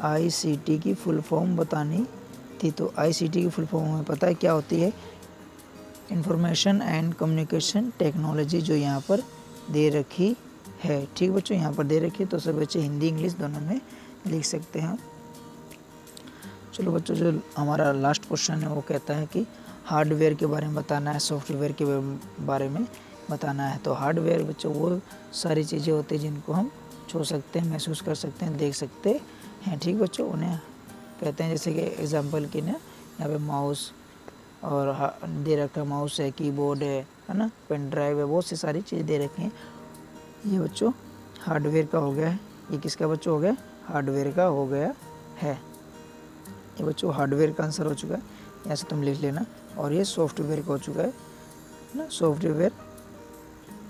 आईसीटी की फुल फॉर्म बतानी थी। तो आईसीटी की फुल फॉर्म हमें पता है क्या होती है, इंफॉर्मेशन एंड कम्युनिकेशन टेक्नोलॉजी, जो यहाँ पर दे रखी है। ठीक बच्चों, यहाँ पर दे रखी है, तो सब बच्चे हिंदी इंग्लिश दोनों में लिख सकते हैं। चलो बच्चों, जो हमारा लास्ट क्वेश्चन है वो कहता है कि हार्डवेयर के बारे में बताना है, सॉफ्टवेयर के बारे में बताना है। तो हार्डवेयर बच्चों वो सारी चीज़ें होती हैं जिनको हम छू सकते हैं, महसूस कर सकते हैं, देख सकते हैं। ठीक बच्चों, उन्हें कहते हैं, जैसे कि एग्जांपल की ना, यहाँ पे माउस और दे रखा, माउस है, कीबोर्ड है ना, पेन ड्राइव है, बहुत सी सारी चीज़ें दे रखी हैं। ये बच्चों हार्डवेयर का हो गया है। ये किसका बच्चों हो गया, हार्डवेयर का हो गया है। ये बच्चों हार्डवेयर का आंसर हो चुका है, यहाँ से तुम लिख लेना। और ये सॉफ्टवेयर का हो चुका है ना,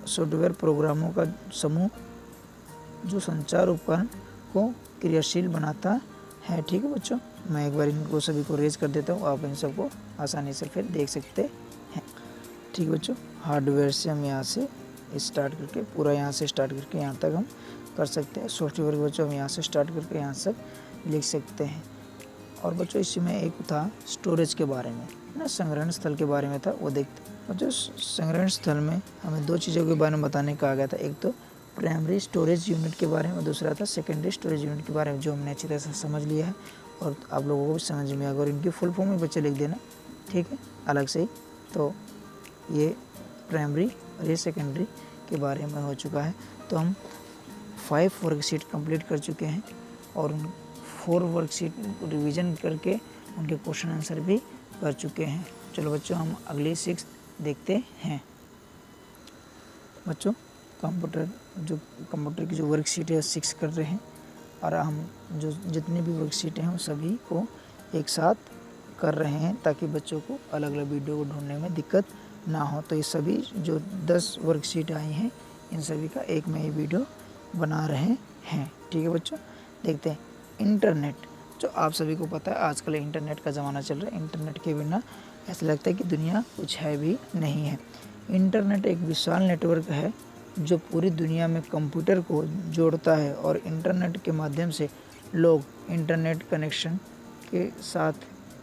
सॉफ्टवेयर प्रोग्रामों का समूह जो संचार उपकरण को क्रियाशील बनाता है। ठीक है बच्चों, मैं एक बार इनको सभी को रेज कर देता हूँ, आप इन सबको आसानी से फिर देख सकते हैं। ठीक है बच्चों, हार्डवेयर से हम यहाँ से स्टार्ट करके पूरा यहाँ से स्टार्ट करके यहाँ तक हम कर सकते हैं। सॉफ्टवेयर के बच्चों हम यहाँ से स्टार्ट करके यहाँ सब लिख सकते हैं। और बच्चों इसमें एक था स्टोरेज के बारे में ना, संग्रहण स्थल के बारे में था, वो देखते हैं। बच्चों संग्रहण स्थल में हमें दो चीज़ों के बारे में बताने कहा गया था, एक तो प्राइमरी स्टोरेज यूनिट के बारे में, और दूसरा था सेकेंडरी स्टोरेज यूनिट के बारे में, जो हमने अच्छी तरह से समझ लिया है और आप लोगों को भी समझ में आ गया। और इनकी फुल फॉर्म में बच्चे लिख देना, ठीक है, अलग से ही। तो ये प्राइमरी और ये सेकेंडरी के बारे में हो चुका है। तो हम 5 वर्कशीट कंप्लीट कर चुके हैं और उन 4 वर्कशीट रिवीजन करके उनके क्वेश्चन आंसर भी कर चुके हैं। चलो बच्चों, हम अगली 6 देखते हैं। बच्चों कंप्यूटर की जो वर्कशीट है 6 कर रहे हैं, और हम जो जितनी भी वर्कशीट हैं वो सभी को एक साथ कर रहे हैं, ताकि बच्चों को अलग अलग वीडियो को ढूंढने में दिक्कत ना हो। तो ये सभी जो 10 वर्कशीट आई हैं, इन सभी का एक में ही वीडियो बना रहे हैं। ठीक है बच्चों, देखते हैं इंटरनेट। जो आप सभी को पता है आजकल इंटरनेट का ज़माना चल रहा है, इंटरनेट के बिना ऐसा लगता है कि दुनिया कुछ है भी नहीं है। इंटरनेट एक विशाल नेटवर्क है जो पूरी दुनिया में कंप्यूटर को जोड़ता है, और इंटरनेट के माध्यम से लोग इंटरनेट कनेक्शन के साथ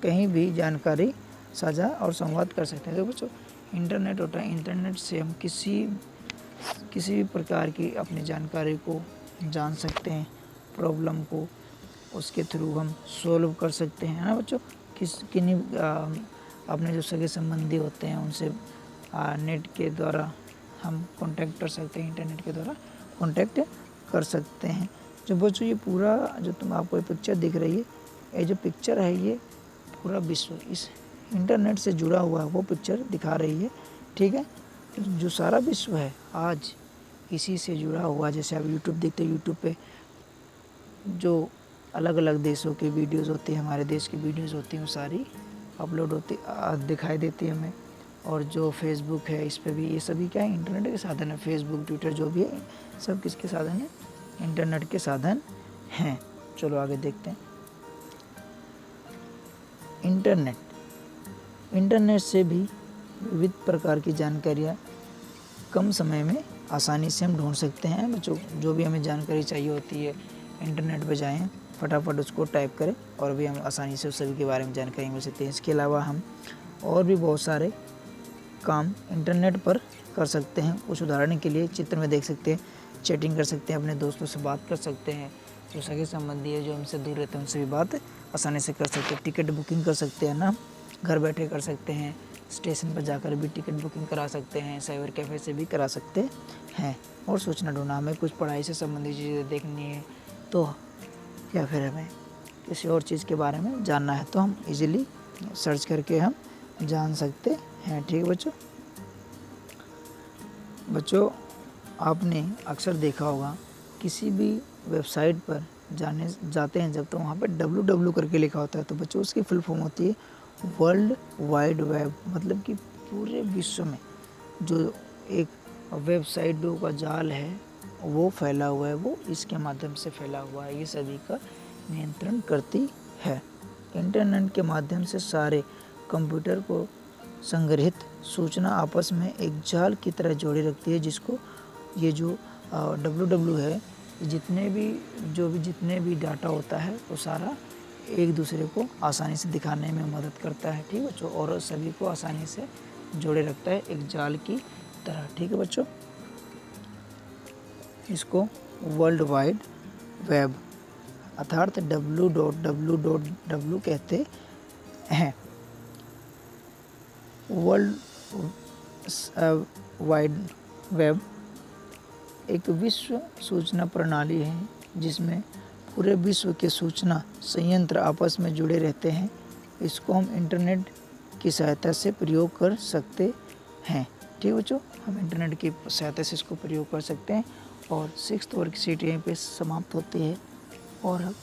कहीं भी जानकारी साझा और संवाद कर सकते हैं। देखो बच्चों, इंटरनेट होता है, इंटरनेट से हम किसी भी प्रकार की अपनी जानकारी को जान सकते हैं, प्रॉब्लम को उसके थ्रू हम सोल्व कर सकते हैं ना बच्चों। अपने जो सगे संबंधी होते हैं उनसे नेट के द्वारा हम कांटेक्ट कर सकते हैं, इंटरनेट के द्वारा कांटेक्ट कर सकते हैं। जो बच्चों ये पूरा जो तुम आपको ये पिक्चर दिख रही है, ये जो पिक्चर है ये पूरा विश्व इस इंटरनेट से जुड़ा हुआ है, वो पिक्चर दिखा रही है। ठीक है, जो सारा विश्व है आज इसी से जुड़ा हुआ। जैसे आप यूट्यूब देखते हैं, यूट्यूब पे जो अलग अलग देशों के वीडियोज़ होते हैं, हमारे देश की वीडियोज़ होती हैं, वो सारी अपलोड होती दिखाई देती है हमें। और जो फेसबुक है, इस पे भी ये सभी क्या है, इंटरनेट के साधन है। फेसबुक, ट्विटर जो भी है, सब किसके साधन है, इंटरनेट के साधन हैं। चलो आगे देखते हैं। इंटरनेट से भी विविध प्रकार की जानकारियाँ कम समय में आसानी से हम ढूंढ सकते हैं। बच्चों जो भी हमें जानकारी चाहिए होती है, इंटरनेट पर जाएं, फटाफट उसको टाइप करें और भी हम आसानी से उस सभी के बारे में जानकारी मिल सकती है। इसके अलावा हम और भी बहुत सारे काम इंटरनेट पर कर सकते हैं। कुछ उदाहरण के लिए चित्र में देख सकते हैं, चैटिंग कर सकते हैं, अपने दोस्तों से बात कर सकते हैं, जो सगे संबंधी है, जो हमसे दूर रहते हैं, उनसे भी बात आसानी से कर सकते हैं। टिकट बुकिंग कर सकते हैं ना, घर बैठे कर सकते हैं। स्टेशन पर जाकर भी टिकट बुकिंग करा सकते हैं, साइबर कैफ़े से भी करा सकते हैं। और सूचना ढूंढना, हमें कुछ पढ़ाई से संबंधित चीज़ें देखनी है तो, या फिर हमें किसी और चीज़ के बारे में जानना है तो हम इजीली सर्च करके हम जान सकते हैं। ठीक है बच्चों, आपने अक्सर देखा होगा किसी भी वेबसाइट पर जाने जाते हैं जब, तो वहाँ पे www करके लिखा होता है। तो बच्चों उसकी फुल फॉर्म होती है वर्ल्ड वाइड वेब, मतलब कि पूरे विश्व में जो एक वेबसाइटों का जाल है वो फैला हुआ है, वो इसके माध्यम से फैला हुआ है। ये सभी का नियंत्रण करती है। इंटरनेट के माध्यम से सारे कंप्यूटर को संग्रहित सूचना आपस में एक जाल की तरह जोड़े रखती है, जिसको ये जो www है, जितने भी डाटा होता है वो सारा एक दूसरे को आसानी से दिखाने में मदद करता है। ठीक है बच्चों, और सभी को आसानी से जोड़े रखता है एक जाल की तरह। ठीक है बच्चों, इसको वर्ल्ड वाइड वेब अर्थात www कहते हैं। वर्ल्ड वाइड वेब एक विश्व सूचना प्रणाली है जिसमें पूरे विश्व के सूचना संयंत्र आपस में जुड़े रहते हैं। इसको हम इंटरनेट की सहायता से प्रयोग कर सकते हैं। ठीक है बच्चों, हम इंटरनेट की सहायता से इसको प्रयोग कर सकते हैं। और 6th वर्कशीट यहीं पे समाप्त होती है। और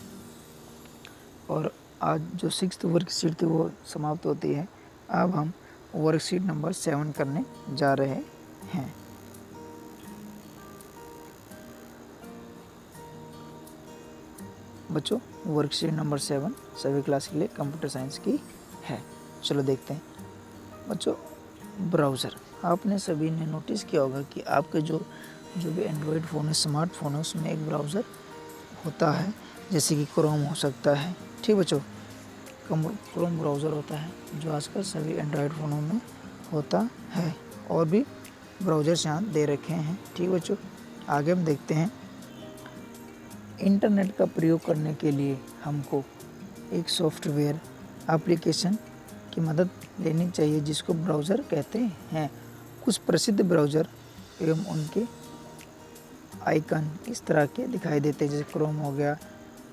आज जो 6th वर्कशीट थी वो समाप्त होती है। अब हम वर्कशीट नंबर 7 करने जा रहे हैं। बच्चों वर्कशीट नंबर 7 सभी क्लास के लिए कंप्यूटर साइंस की है। चलो देखते हैं। बच्चों ब्राउज़र, आपने सभी ने नोटिस किया होगा कि आपके जो भी एंड्रॉयड फ़ोन है, स्मार्टफोन है, उसमें एक ब्राउज़र होता है, जैसे कि क्रोम हो सकता है। ठीक बच्चों, क्रोम ब्राउज़र होता है जो आजकल सभी एंड्रॉयड फ़ोनों में होता है, और भी ब्राउज़र्स यहाँ दे रखे हैं। ठीक बच्चों, आगे हम देखते हैं। इंटरनेट का प्रयोग करने के लिए हमको एक सॉफ्टवेयर एप्लीकेशन की मदद लेनी चाहिए जिसको ब्राउज़र कहते हैं। कुछ प्रसिद्ध ब्राउज़र एवं उनके आइकन इस तरह के दिखाई देते हैं, जैसे क्रोम हो गया,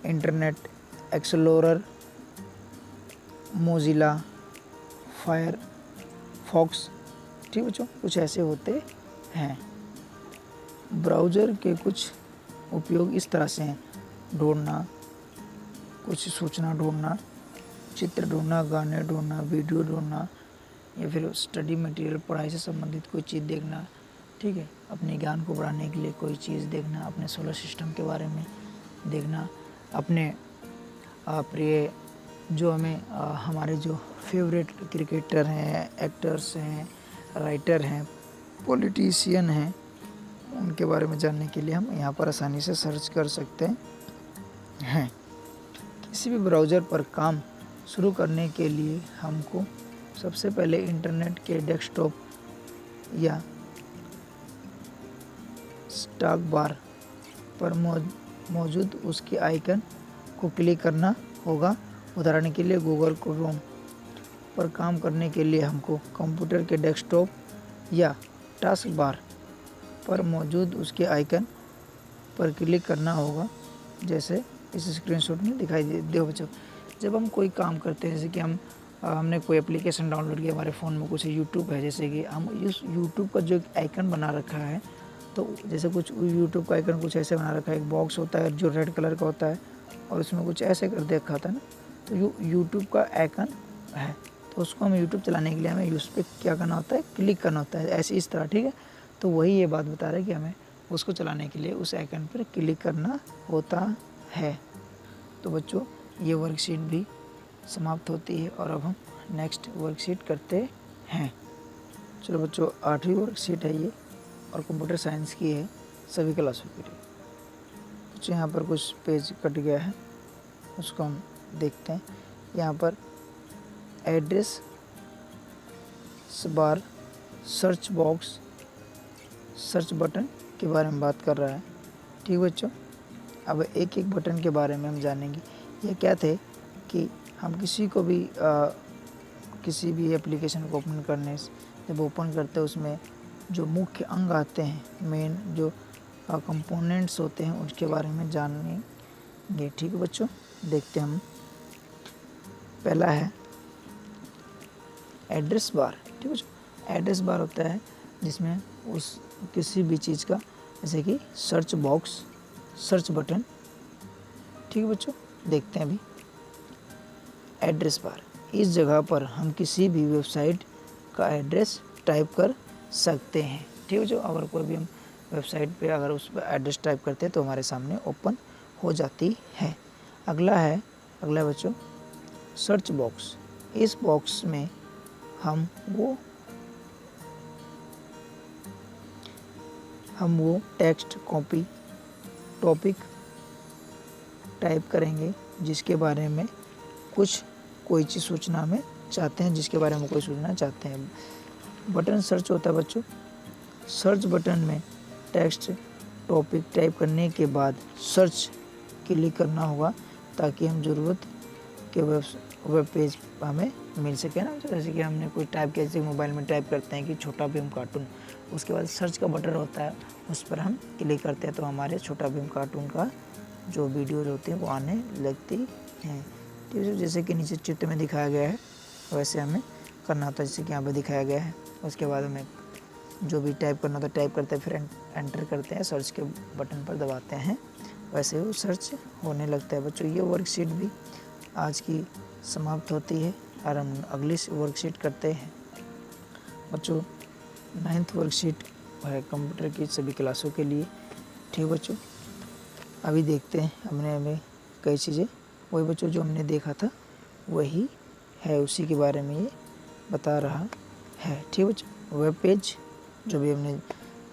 इंटरनेट एक्सप्लोरर, मोजिला, फायरफॉक्स। ठीक बच्चों, कुछ ऐसे होते हैं। ब्राउज़र के कुछ उपयोग इस तरह से हैं: ढूंढना, कुछ सूचना ढूंढना, चित्र ढूंढना, गाने ढूंढना, वीडियो ढूंढना, या फिर स्टडी मटेरियल, पढ़ाई से संबंधित कोई चीज़ देखना। ठीक है, अपने ज्ञान को बढ़ाने के लिए कोई चीज़ देखना, अपने सोलर सिस्टम के बारे में देखना, अपने प्रिय जो हमारे जो फेवरेट क्रिकेटर हैं, एक्टर्स हैं, राइटर हैं, पॉलिटिशियन हैं, उनके बारे में जानने के लिए हम यहाँ पर आसानी से सर्च कर सकते हैं। किसी भी ब्राउज़र पर काम शुरू करने के लिए हमको सबसे पहले इंटरनेट के डेस्कटॉप या स्टॉक बार पर मौजूद उसके आइकन को क्लिक करना होगा। उदाहरण के लिए गूगल क्रोम पर काम करने के लिए हमको कंप्यूटर के डेस्कटॉप या टास्क बार पर मौजूद उसके आइकन पर क्लिक करना होगा, जैसे इस स्क्रीनशॉट में दिखाई दे बच्चों। जब हम कोई काम करते हैं, जैसे कि हमने कोई एप्लीकेशन डाउनलोड किया, हमारे फ़ोन में कुछ यूट्यूब है, जैसे कि हम इस यूट्यूब का जो एक आइकन बना रखा है, तो जैसे कुछ यूट्यूब का आइकन कुछ ऐसे बना रखा है, एक बॉक्स होता है जो रेड कलर का होता है और उसमें कुछ ऐसे कर देखा था ना, तो यूट्यूब का आइकन है। तो उसको हम यूट्यूब चलाने के लिए हमें उस पर क्या करना होता है, क्लिक करना होता है, ऐसे इस तरह। ठीक है, तो वही ये बात बता रहा है कि हमें उसको चलाने के लिए उस आइकन पर क्लिक करना होता है। तो बच्चों ये वर्कशीट भी समाप्त होती है और अब हम नेक्स्ट वर्कशीट करते हैं। चलो बच्चों 8वीं वर्कशीट है ये, और कंप्यूटर साइंस की है, सभी क्लासों के लिए। बच्चों यहाँ पर कुछ पेज कट गया है, उसको हम देखते हैं। यहाँ पर address bar, search box, search button के बारे में बात कर रहा है। ठीक बच्चों, अब एक एक बटन के बारे में हम जानेंगे। ये क्या थे कि हम किसी भी एप्लीकेशन को ओपन करने से, जब ओपन करते हैं उसमें जो मुख्य अंग आते हैं, मेन जो कंपोनेंट्स होते हैं, उसके बारे में जानेंगे। ठीक है बच्चों, देखते हैं हम। पहला है एड्रेस बार। ठीक है बच्चों, एड्रेस बार होता है जिसमें उस किसी भी चीज़ का, जैसे कि सर्च बॉक्स, सर्च बटन, ठीक है बच्चों, देखते हैं अभी एड्रेस बार। इस जगह पर हम किसी भी वेबसाइट का एड्रेस टाइप कर सकते हैं। ठीक है बच्चों, अगर कोई भी हम वेबसाइट पे अगर उस पर एड्रेस टाइप करते हैं तो हमारे सामने ओपन हो जाती है। अगला बच्चों सर्च बॉक्स। इस बॉक्स में हम वो टेक्स्ट कॉपी टॉपिक टाइप करेंगे जिसके बारे में कोई चीज़ सूचना में चाहते हैं, जिसके बारे में कोई सूचना चाहते हैं। बटन सर्च होता है बच्चों। सर्च बटन में टेक्स्ट टॉपिक टाइप करने के बाद सर्च क्लिक करना होगा ताकि हम ज़रूरत के वेब पेज हमें मिल सके ना। जैसे कि हमने कोई टाइप किया, जैसे मोबाइल में टाइप करते हैं कि छोटा भीम कार्टून, उसके बाद सर्च का बटन होता है, उस पर हम क्लिक करते हैं तो हमारे छोटा भीम कार्टून का जो वीडियोज होते हैं वो आने लगती हैं। ठीक है, जैसे कि नीचे चित्र में दिखाया गया है वैसे हमें करना होता है, जैसे कि यहाँ पर दिखाया गया है। उसके बाद हमें जो भी टाइप करना होता है टाइप करते हैं, फिर एंटर करते हैं, सर्च के बटन पर दबाते हैं, वैसे वो सर्च होने लगता है। बच्चों ये वर्कशीट भी आज की समाप्त होती है और हम अगली वर्कशीट करते हैं। बच्चों 9th वर्कशीट है कंप्यूटर की सभी क्लासों के लिए। ठीक बच्चों, अभी देखते हैं हमने हमें कई चीज़ें, वही बच्चों जो हमने देखा था वही है, उसी के बारे में ये बता रहा है। ठीक बच्चों, वेब पेज जो भी हमने,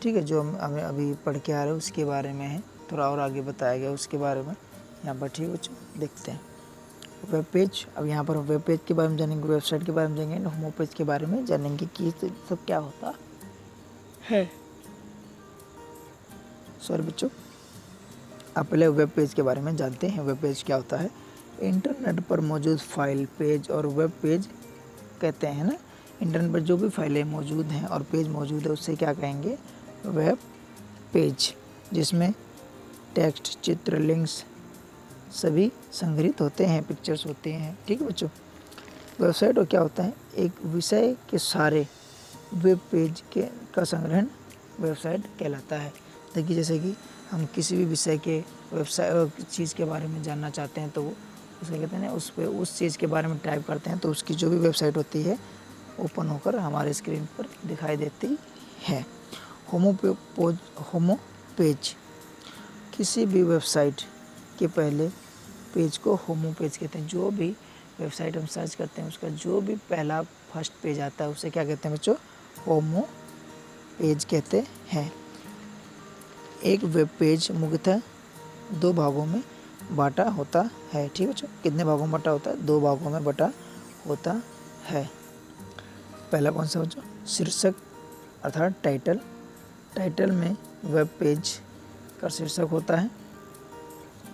ठीक है, जो हम हमें अभी पढ़ के आ रहे हैं उसके बारे में है, थोड़ा और आगे बताया गया उसके बारे में यहाँ पर। ठीक बच्चों, देखते हैं वेब पेज। अब यहाँ पर वेब पेज के बारे में जानेंगे, वेबसाइट के बारे में जानेंगे, होम पेज के बारे में जानेंगे कि सब क्या होता है। सॉरी बच्चों, आप पहले वेब पेज के बारे में जानते हैं। वेब पेज क्या होता है? इंटरनेट पर मौजूद फाइल पेज और वेब पेज कहते हैं ना। इंटरनेट पर जो भी फाइलें मौजूद हैं और पेज मौजूद है उससे क्या कहेंगे? वेब पेज, जिसमें टेक्स्ट, चित्र, लिंक्स सभी संग्रहित होते हैं, पिक्चर्स होते हैं। ठीक है बच्चों, वेबसाइट और क्या होता है? एक विषय के सारे वेब पेज का संग्रहण वेबसाइट कहलाता है। देखिए जैसे कि हम किसी भी विषय के वेबसाइट चीज़ के बारे में जानना चाहते हैं तो उसको कहते हैं ना, उस पर उस चीज़ के बारे में टाइप करते हैं तो उसकी जो भी वेबसाइट होती है ओपन होकर हमारे स्क्रीन पर दिखाई देती है। होमो पेज, किसी भी वेबसाइट के पहले पेज को होमो पेज कहते हैं। जो भी वेबसाइट हम सर्च करते हैं उसका जो भी पहला फर्स्ट पेज आता है उसे क्या कहते हैं बच्चों? होमो पेज कहते हैं। एक वेब पेज मुख्यतः 2 भागों में बांटा होता है। ठीक है बच्चों, कितने भागों में बांटा होता है? 2 भागों में बांटा होता है। पहला कौन सा बच्चों? शीर्षक अर्थात टाइटल। टाइटल में वेब पेज का शीर्षक होता है।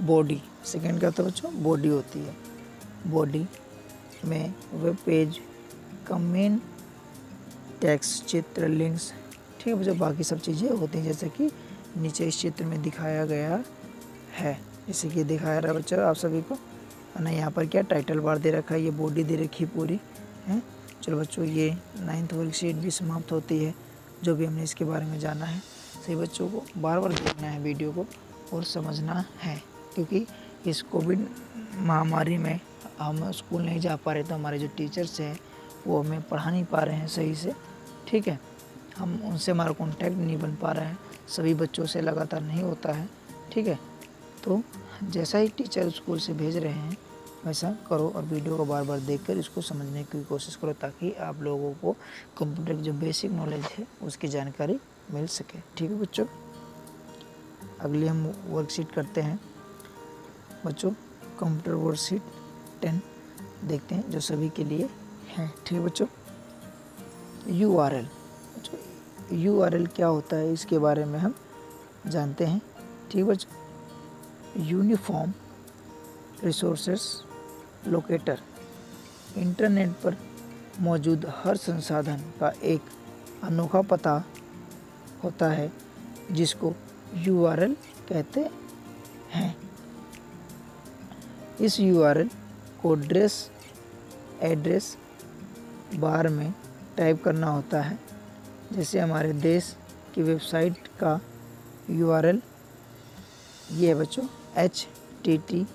बॉडी, सेकंड क्या होता है बच्चों? बॉडी होती है। बॉडी में वेब पेज का मेन टेक्स्ट, चित्र, लिंक्स, ठीक है बच्चों, बाकी सब चीज़ें होती हैं जैसे कि नीचे इस चित्र में दिखाया गया है। जैसे कि दिखाया रहा बच्चों आप सभी को, है ना। यहाँ पर क्या टाइटल बार दे रखा है, ये बॉडी दे रखी पूरी है। चलो बच्चों, ये 9th वर्कशीट भी समाप्त होती है। जो भी हमने इसके बारे में जाना है, सही बच्चों को बार बार देखना है वीडियो को और समझना है, क्योंकि इस कोविड महामारी में हम स्कूल नहीं जा पा रहे तो हमारे जो टीचर्स हैं वो हमें पढ़ा नहीं पा रहे हैं सही से। ठीक है, हम उनसे हमारा कांटेक्ट नहीं बन पा रहा है, सभी बच्चों से लगातार नहीं होता है। ठीक है, तो जैसा ही टीचर स्कूल से भेज रहे हैं वैसा करो और वीडियो को बार बार देखकर इसको समझने की कोशिश करो ताकि आप लोगों को कंप्यूटर की जो बेसिक नॉलेज है उसकी जानकारी मिल सके। ठीक है बच्चों, अगली हम वर्कशीट करते हैं बच्चों, कंप्यूटर वर्कशीट 10 देखते हैं जो सभी के लिए है। ठीक है बच्चों, URL क्या होता है इसके बारे में हम जानते हैं। ठीक है बच्चों, यूनिफॉर्म रिसोर्सेस लोकेटर, इंटरनेट पर मौजूद हर संसाधन का एक अनोखा पता होता है जिसको URL कहते हैं। इस URL को एड्रेस बार में टाइप करना होता है। जैसे हमारे देश की वेबसाइट का URL ये है बच्चों, https://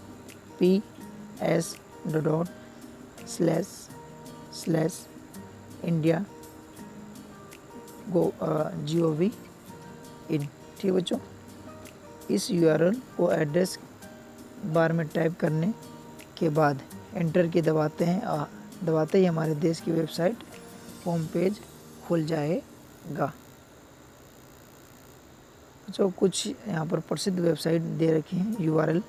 ps.india.gov इन। ठीक है बच्चों, इस URL को एड्रेस बार में टाइप करने के बाद एंटर की दबाते ही हमारे देश की वेबसाइट होम पेज खुल जाएगा। बच्चों कुछ यहाँ पर प्रसिद्ध वेबसाइट दे रखी हैं URL।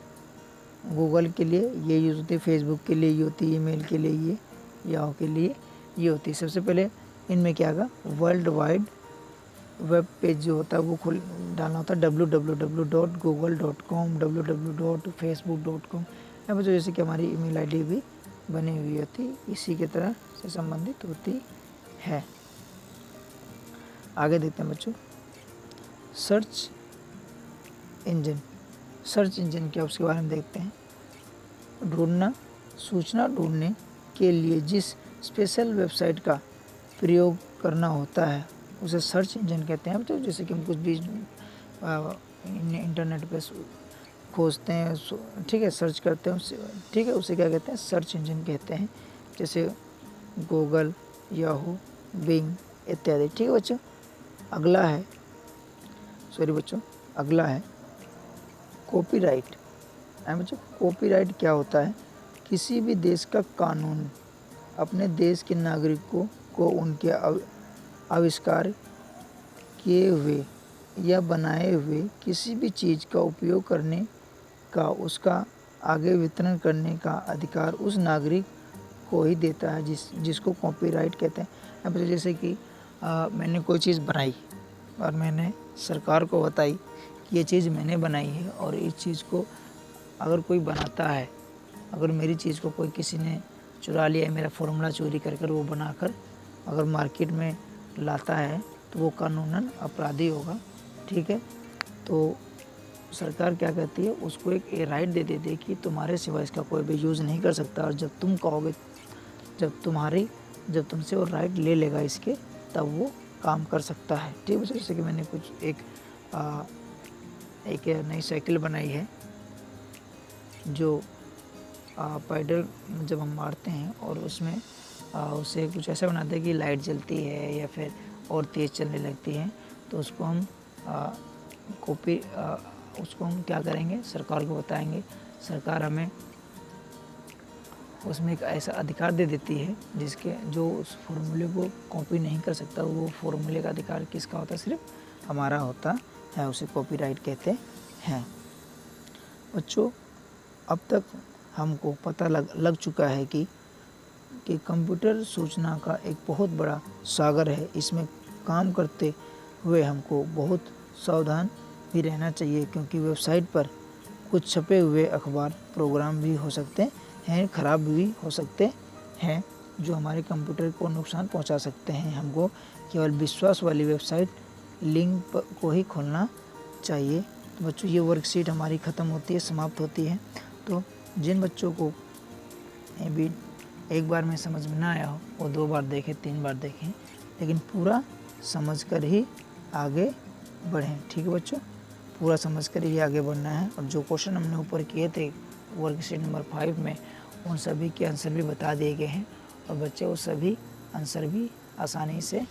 गूगल के लिए ये यूज़ होती है, फेसबुक के लिए ये होती है, ईमेल के लिए ये, याहू के लिए ये होती है। सबसे पहले इनमें क्या होगा, वर्ल्ड वाइड वेब पेज जो होता है वो डालना होता है www.google.com, www.facebook.com। या बच्चों जैसे कि हमारी ईमेल आईडी भी बनी हुई होती, इसी के तरह से संबंधित होती है। आगे देखते हैं बच्चों, सर्च इंजन क्या, उसके बारे में देखते हैं। सूचना ढूंढने के लिए जिस स्पेशल वेबसाइट का प्रयोग करना होता है उसे सर्च इंजन कहते हैं। तो जैसे कि हम कुछ भी इंटरनेट पे खोजते हैं, ठीक है, सर्च करते हैं उससे, ठीक है, उसे क्या कहते हैं, सर्च इंजन कहते हैं। जैसे गूगल, याहू, बिंग इत्यादि। ठीक है बच्चों, अगला है कॉपीराइट। बच्चों कॉपीराइट क्या होता है, किसी भी देश का कानून अपने देश के नागरिकों को उनके आविष्कार किए हुए या बनाए हुए किसी भी चीज़ का उपयोग करने का, उसका आगे वितरण करने का अधिकार उस नागरिक को ही देता है जिसको कॉपीराइट कहते हैं। अब जैसे कि मैंने कोई चीज़ बनाई और मैंने सरकार को बताई कि ये चीज़ मैंने बनाई है, और इस चीज़ को अगर कोई बनाता है, अगर मेरी चीज़ को कोई किसी ने चुरा लिया है, मेरा फॉर्मूला चोरी कर वो बनाकर अगर मार्केट में लाता है तो वो कानूनन अपराधी होगा। ठीक है, तो सरकार क्या कहती है, उसको एक राइट दे देती है कि तुम्हारे सिवा इसका कोई भी यूज़ नहीं कर सकता, और जब तुम कहोगे, जब तुमसे वो राइट ले लेगा इसके, तब वो काम कर सकता है। ठीक है, जैसे कि मैंने कुछ एक नई साइकिल बनाई है जो पैडल जब हम मारते हैं और उसमें उसे कुछ ऐसा बनाते हैं कि लाइट जलती है या फिर और तेज़ चलने लगती है, तो उसको हम क्या करेंगे, सरकार को बताएंगे। सरकार हमें उसमें एक ऐसा अधिकार दे देती है जो उस फॉर्मूले को कॉपी नहीं कर सकता, वो फॉर्मूले का अधिकार किसका होता है, सिर्फ हमारा होता है, उसे कॉपीराइट कहते हैं। बच्चों अब तक हमको पता लग चुका है कि कंप्यूटर सूचना का एक बहुत बड़ा सागर है। इसमें काम करते हुए हमको बहुत सावधान भी रहना चाहिए, क्योंकि वेबसाइट पर कुछ छपे हुए अखबार प्रोग्राम भी हो सकते हैं, ख़राब भी हो सकते हैं, जो हमारे कंप्यूटर को नुकसान पहुंचा सकते हैं। हमको केवल विश्वास वाली वेबसाइट लिंक को ही खोलना चाहिए। तो बच्चों ये वर्कशीट हमारी ख़त्म होती है, समाप्त होती है। तो जिन बच्चों को भी एक बार में समझ में ना आया हो वो 2 बार देखें, 3 बार देखें, लेकिन पूरा समझ कर ही आगे बढ़ें। ठीक है बच्चों, पूरा समझ कर ही आगे बढ़ना है। और जो क्वेश्चन हमने ऊपर किए थे वर्कशीट नंबर 5 में, उन सभी के आंसर भी बता दिए गए हैं, और बच्चे वो सभी आंसर भी आसानी से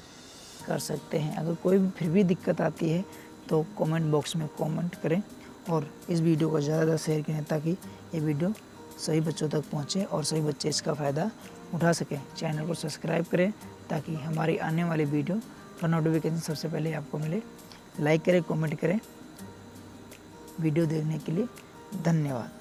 कर सकते हैं। अगर कोई भी फिर भी दिक्कत आती है तो कमेंट बॉक्स में कमेंट करें, और इस वीडियो को ज़्यादा शेयर करें ताकि ये वीडियो सही बच्चों तक पहुँचे और सही बच्चे इसका फ़ायदा उठा सकें। चैनल को सब्सक्राइब करें ताकि हमारी आने वाली वीडियो का नोटिफिकेशन सबसे पहले आपको मिले। लाइक करें, कमेंट करें। वीडियो देखने के लिए धन्यवाद।